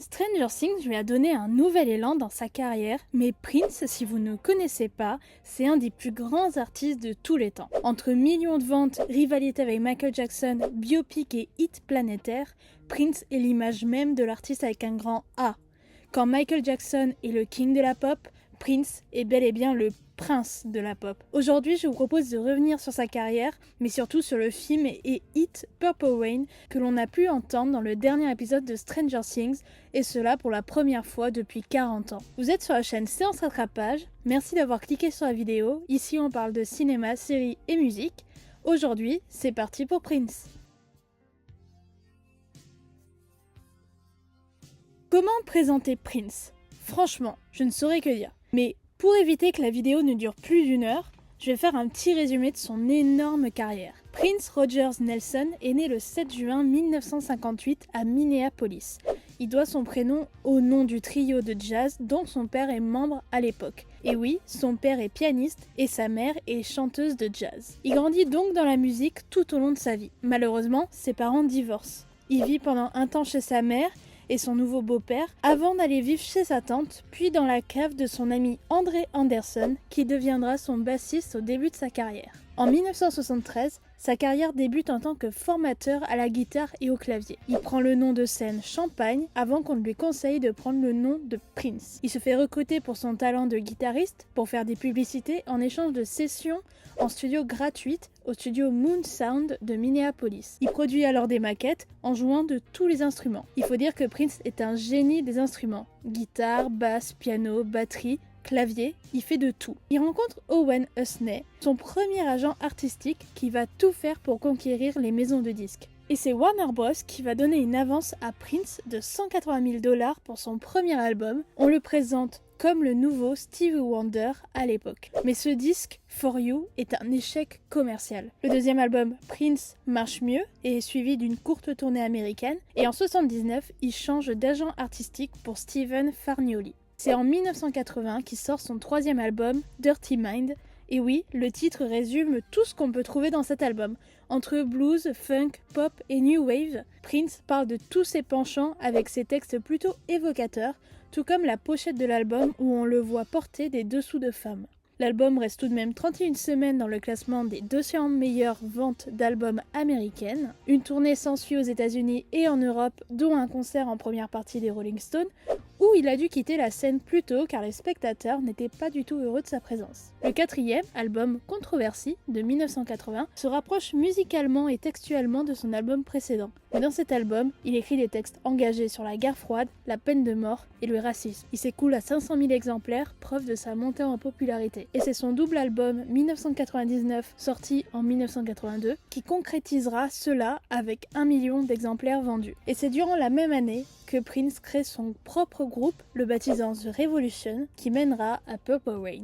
Stranger Things lui a donné un nouvel élan dans sa carrière, mais Prince, si vous ne connaissez pas, c'est un des plus grands artistes de tous les temps. Entre millions de ventes, rivalité avec Michael Jackson, biopic et hit planétaire, Prince est l'image même de l'artiste avec un grand A. Quand Michael Jackson est le king de la pop, Prince est bel et bien le prince de la pop. Aujourd'hui, je vous propose de revenir sur sa carrière, mais surtout sur le film et hit Purple Rain que l'on a pu entendre dans le dernier épisode de Stranger Things, et cela pour la première fois depuis 40 ans. Vous êtes sur la chaîne Séance Rattrapage, merci d'avoir cliqué sur la vidéo. Ici on parle de cinéma, séries et musique. Aujourd'hui, c'est parti pour Prince. Comment présenter Prince? Franchement, je ne saurais que dire. Mais pour éviter que la vidéo ne dure plus d'une heure, je vais faire un petit résumé de son énorme carrière. Prince Rogers Nelson est né le 7 juin 1958 à Minneapolis. Il doit son prénom au nom du trio de jazz dont son père est membre à l'époque. Et oui, son père est pianiste et sa mère est chanteuse de jazz. Il grandit donc dans la musique tout au long de sa vie. Malheureusement, ses parents divorcent. Il vit pendant un temps chez sa mère et son nouveau beau-père, avant d'aller vivre chez sa tante, puis dans la cave de son ami André Anderson, qui deviendra son bassiste au début de sa carrière. En 1973, sa carrière débute en tant que formateur à la guitare et au clavier. Il prend le nom de scène Champagne avant qu'on ne lui conseille de prendre le nom de Prince. Il se fait recruter pour son talent de guitariste pour faire des publicités en échange de sessions en studio gratuites au studio Moon Sound de Minneapolis. Il produit alors des maquettes en jouant de tous les instruments. Il faut dire que Prince est un génie des instruments. Guitare, basse, piano, batterie, clavier, il fait de tout. Il rencontre Owen Husney, son premier agent artistique qui va tout faire pour conquérir les maisons de disques. Et c'est Warner Bros qui va donner une avance à Prince de 180 000 $ pour son premier album. On le présente comme le nouveau Stevie Wonder à l'époque. Mais ce disque, For You, est un échec commercial. Le deuxième album, Prince, marche mieux et est suivi d'une courte tournée américaine. Et en 1979, il change d'agent artistique pour Stephen Fargnoli. C'est en 1980 qu'il sort son troisième album, Dirty Mind. Et oui, le titre résume tout ce qu'on peut trouver dans cet album. Entre blues, funk, pop et new wave, Prince parle de tous ses penchants avec ses textes plutôt évocateurs, tout comme la pochette de l'album où on le voit porter des dessous de femmes. L'album reste tout de même 31 semaines dans le classement des 200 meilleures ventes d'albums américaines. Une tournée s'ensuit aux États-Unis et en Europe, dont un concert en première partie des Rolling Stones, où il a dû quitter la scène plus tôt car les spectateurs n'étaient pas du tout heureux de sa présence. Le quatrième, album Controversy de 1980, se rapproche musicalement et textuellement de son album précédent. Mais dans cet album, il écrit des textes engagés sur la guerre froide, la peine de mort et le racisme. Il s'écoule à 500 000 exemplaires, preuve de sa montée en popularité. Et c'est son double album 1999, sorti en 1982, qui concrétisera cela avec 1 million d'exemplaires vendus. Et c'est durant la même année que Prince crée son propre groupe, le baptisant The Revolution, qui mènera à Purple Rain.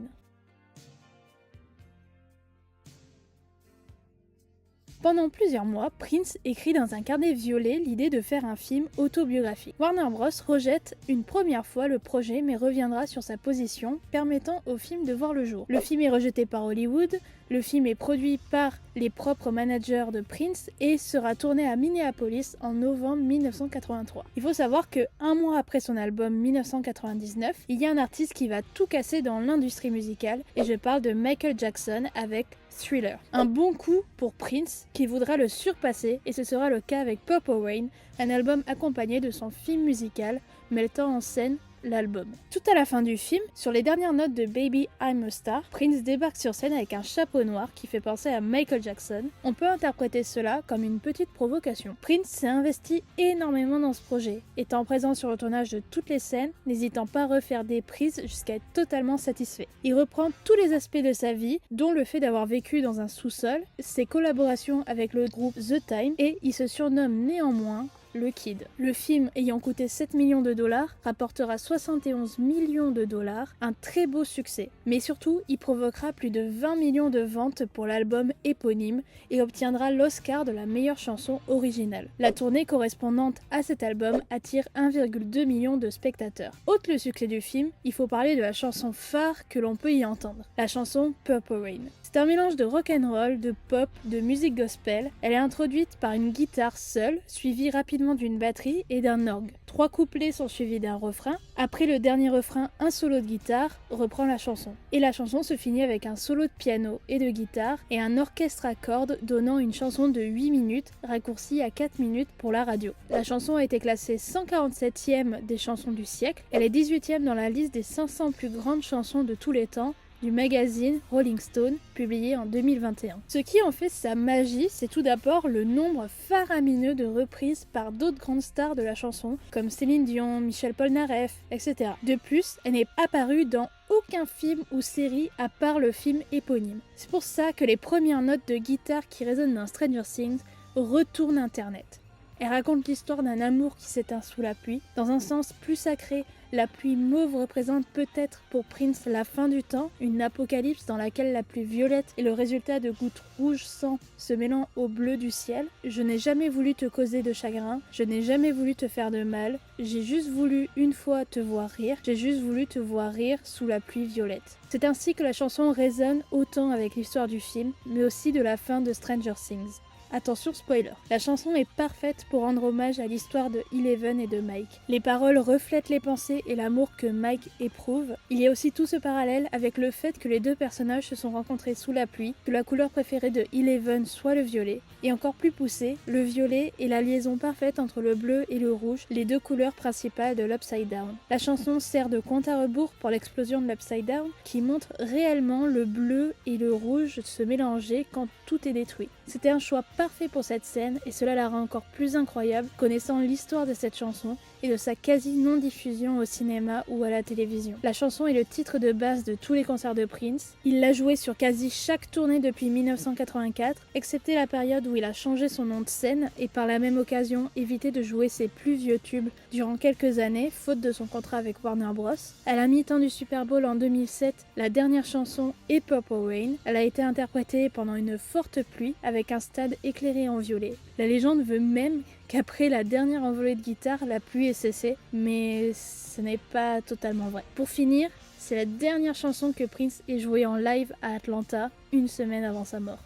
Pendant plusieurs mois, Prince écrit dans un carnet violet l'idée de faire un film autobiographique. Warner Bros rejette une première fois le projet mais reviendra sur sa position, permettant au film de voir le jour. Le film est rejeté par Hollywood, le film est produit par les propres managers de Prince et sera tourné à Minneapolis en novembre 1983. Il faut savoir que un mois après son album 1999, il y a un artiste qui va tout casser dans l'industrie musicale et je parle de Michael Jackson avec Thriller. Un bon coup pour Prince qui voudra le surpasser et ce sera le cas avec Purple Rain, un album accompagné de son film musical mettant en scène l'album. Tout à la fin du film, sur les dernières notes de Baby I'm a Star, Prince débarque sur scène avec un chapeau noir qui fait penser à Michael Jackson. On peut interpréter cela comme une petite provocation. Prince s'est investi énormément dans ce projet, étant présent sur le tournage de toutes les scènes, n'hésitant pas à refaire des prises jusqu'à être totalement satisfait. Il reprend tous les aspects de sa vie, dont le fait d'avoir vécu dans un sous-sol, ses collaborations avec le groupe The Time, et il se surnomme néanmoins le Kid. Le film, ayant coûté 7 millions de $, rapportera 71 millions de $, un très beau succès. Mais surtout, il provoquera plus de 20 millions de ventes pour l'album éponyme et obtiendra l'Oscar de la meilleure chanson originale. La tournée correspondante à cet album attire 1,2 million de spectateurs. Autre le succès du film, il faut parler de la chanson phare que l'on peut y entendre, la chanson Purple Rain. C'est un mélange de rock'n'roll, de pop, de musique gospel. Elle est introduite par une guitare seule, suivie rapidement accompagnement d'une batterie et d'un orgue. 3 couplets sont suivis d'un refrain. Après le dernier refrain, un solo de guitare reprend la chanson. Et la chanson se finit avec un solo de piano et de guitare et un orchestre à cordes donnant une chanson de 8 minutes, raccourcie à 4 minutes pour la radio. La chanson a été classée 147e des chansons du siècle. Elle est 18e dans la liste des 500 plus grandes chansons de tous les temps du magazine Rolling Stone, publié en 2021. Ce qui en fait sa magie, c'est tout d'abord le nombre faramineux de reprises par d'autres grandes stars de la chanson, comme Céline Dion, Michel Polnareff, etc. De plus, elle n'est apparue dans aucun film ou série à part le film éponyme. C'est pour ça que les premières notes de guitare qui résonnent dans Stranger Things retournent Internet. Elle raconte l'histoire d'un amour qui s'éteint sous la pluie. Dans un sens plus sacré, la pluie mauve représente peut-être pour Prince la fin du temps, une apocalypse dans laquelle la pluie violette est le résultat de gouttes rouges sang se mêlant au bleu du ciel. Je n'ai jamais voulu te causer de chagrin, je n'ai jamais voulu te faire de mal, j'ai juste voulu une fois te voir rire, j'ai juste voulu te voir rire sous la pluie violette. C'est ainsi que la chanson résonne autant avec l'histoire du film, mais aussi de la fin de Stranger Things. Attention spoiler, la chanson est parfaite pour rendre hommage à l'histoire de Eleven et de Mike. Les paroles reflètent les pensées et l'amour que Mike éprouve. Il y a aussi tout ce parallèle avec le fait que les deux personnages se sont rencontrés sous la pluie, que la couleur préférée de Eleven soit le violet, et encore plus poussé, le violet est la liaison parfaite entre le bleu et le rouge, les deux couleurs principales de l'Upside Down. La chanson sert de compte à rebours pour l'explosion de l'Upside Down, qui montre réellement le bleu et le rouge se mélanger quand tout est détruit. C'était un choix parfait pour cette scène et cela la rend encore plus incroyable connaissant l'histoire de cette chanson et de sa quasi non-diffusion au cinéma ou à la télévision. La chanson est le titre de base de tous les concerts de Prince. Il l'a joué sur quasi chaque tournée depuis 1984, excepté la période où il a changé son nom de scène et par la même occasion évité de jouer ses plus vieux tubes durant quelques années, faute de son contrat avec Warner Bros. À la mi-temps du Super Bowl en 2007, la dernière chanson est Purple Rain. Elle a été interprétée pendant une forte pluie avec un stade éclairé en violet. La légende veut même qu'après la dernière envolée de guitare, la pluie ait cessé, mais ce n'est pas totalement vrai. Pour finir, c'est la dernière chanson que Prince ait jouée en live à Atlanta, une semaine avant sa mort.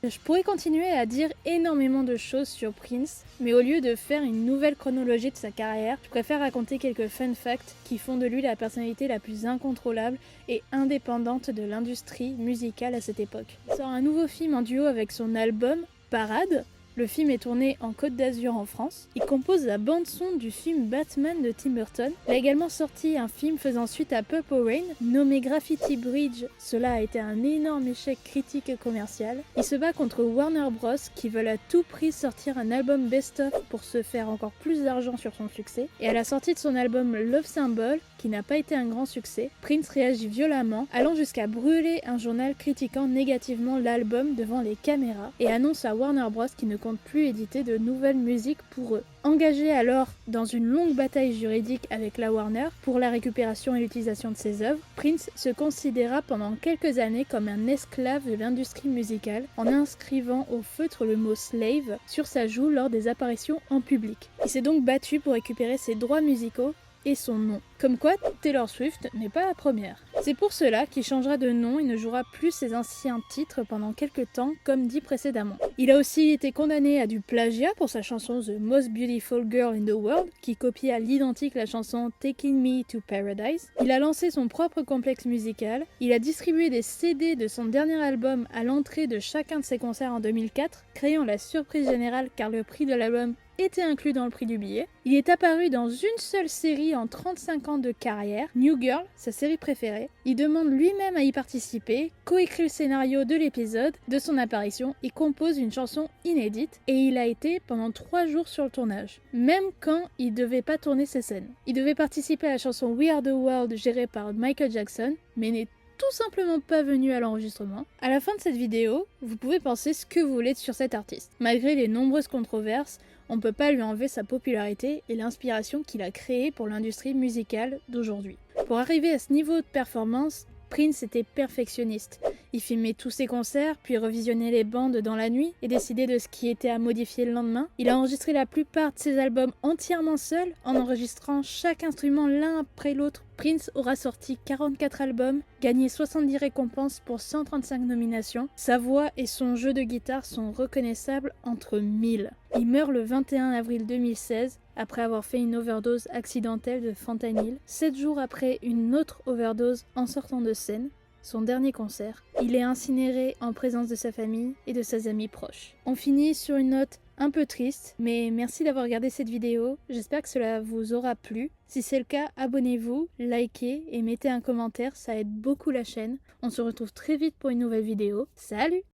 Je pourrais continuer à dire énormément de choses sur Prince, mais au lieu de faire une nouvelle chronologie de sa carrière, je préfère raconter quelques fun facts qui font de lui la personnalité la plus incontrôlable et indépendante de l'industrie musicale à cette époque. Il sort un nouveau film en duo avec son album Parade. Le film est tourné en Côte d'Azur en France. Il compose la bande-son du film Batman de Tim Burton. Il a également sorti un film faisant suite à Purple Rain, nommé Graffiti Bridge. Cela a été un énorme échec critique et commercial. Il se bat contre Warner Bros qui veulent à tout prix sortir un album best-of pour se faire encore plus d'argent sur son succès. Et à la sortie de son album Love Symbol, qui n'a pas été un grand succès, Prince réagit violemment, allant jusqu'à brûler un journal critiquant négativement l'album devant les caméras et annonce à Warner Bros qui ne compte plus éditer de nouvelles musiques pour eux. Engagé alors dans une longue bataille juridique avec la Warner pour la récupération et l'utilisation de ses œuvres, Prince se considéra pendant quelques années comme un esclave de l'industrie musicale en inscrivant au feutre le mot slave sur sa joue lors des apparitions en public. Il s'est donc battu pour récupérer ses droits musicaux et son nom. Comme quoi, Taylor Swift n'est pas la première. C'est pour cela qu'il changera de nom et ne jouera plus ses anciens titres pendant quelques temps, comme dit précédemment. Il a aussi été condamné à du plagiat pour sa chanson The Most Beautiful Girl in the World, qui copie à l'identique la chanson Taking Me to Paradise. Il a lancé son propre complexe musical. Il a distribué des CD de son dernier album à l'entrée de chacun de ses concerts en 2004, créant la surprise générale car le prix de l'album était inclus dans le prix du billet. Il est apparu dans une seule série en 35 ans de carrière, New Girl, sa série préférée. Il demande lui-même à y participer, coécrit le scénario de l'épisode, de son apparition et compose une chanson inédite. Et il a été pendant 3 jours sur le tournage, même quand il devait pas tourner ses scènes. Il devait participer à la chanson We Are the World gérée par Michael Jackson, mais n'est tout simplement pas venu à l'enregistrement. À la fin de cette vidéo, vous pouvez penser ce que vous voulez sur cet artiste. Malgré les nombreuses controverses, on ne peut pas lui enlever sa popularité et l'inspiration qu'il a créée pour l'industrie musicale d'aujourd'hui. Pour arriver à ce niveau de performance, Prince était perfectionniste. Il filmait tous ses concerts, puis revisionnait les bandes dans la nuit et décidait de ce qui était à modifier le lendemain. Il a enregistré la plupart de ses albums entièrement seul, en enregistrant chaque instrument l'un après l'autre. Prince aura sorti 44 albums, gagné 70 récompenses pour 135 nominations. Sa voix et son jeu de guitare sont reconnaissables entre 1000. Il meurt le 21 avril 2016 après avoir fait une overdose accidentelle de fentanyl, 7 jours après une autre overdose en sortant de scène. Son dernier concert. Il est incinéré en présence de sa famille et de ses amis proches. On finit sur une note un peu triste, mais merci d'avoir regardé cette vidéo, j'espère que cela vous aura plu. Si c'est le cas, abonnez-vous, likez et mettez un commentaire, ça aide beaucoup la chaîne. On se retrouve très vite pour une nouvelle vidéo. Salut!